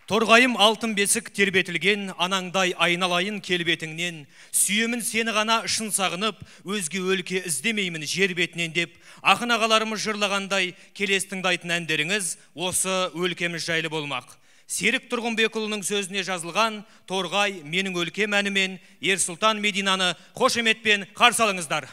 Торғайым алтын бесік тербетілген, анаңдай айналайын келбетіңнен, сүйемін сені ғана шын сағынып, өзге өлке іздемеймін жер бетінен деп, ақын ағаларымыз жырлағандай келес тыңдайтын әндеріңіз осы өлкеміз жайлы болмақ. Серік Тұрғынбекұлының сөзіне жазылған Торғай менің өлкем әнімен Ерсұлтан Мединаны қошеметпен қарсы алыңыздар.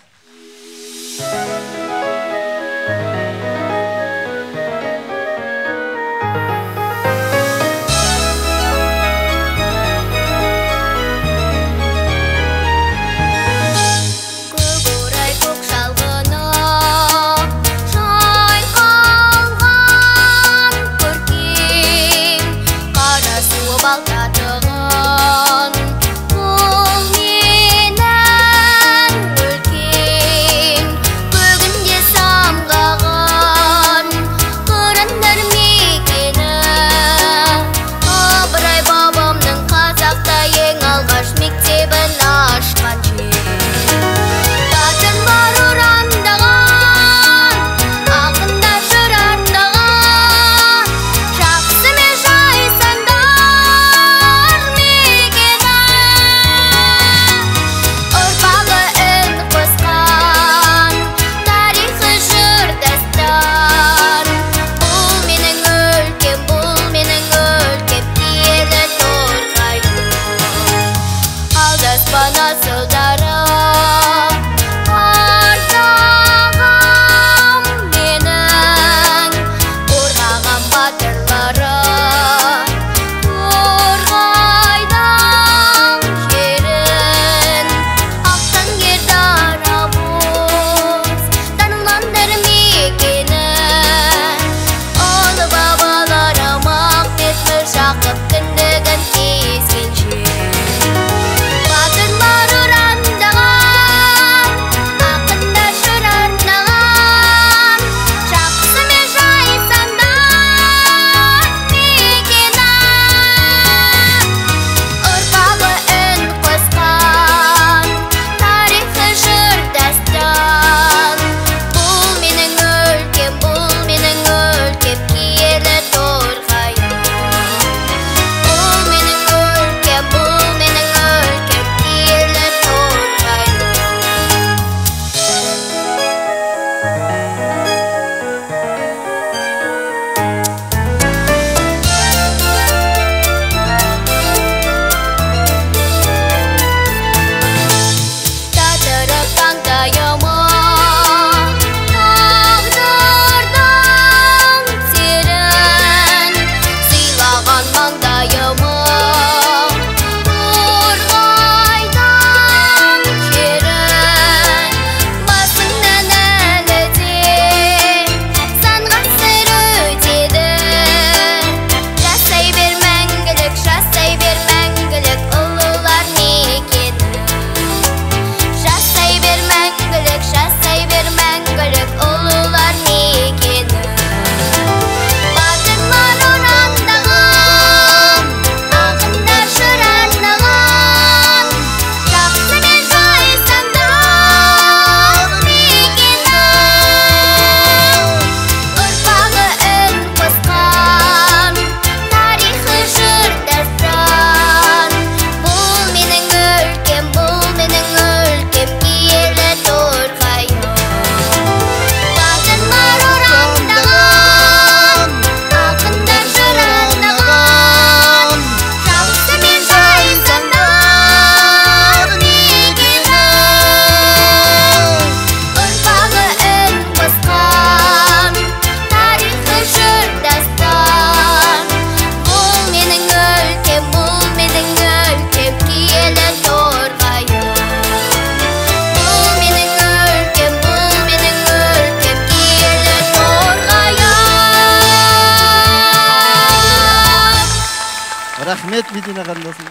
Рахмет Медина қандасым.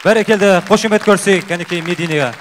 Бәрекелді, қошемет көрсек, кәнекей Мединеге.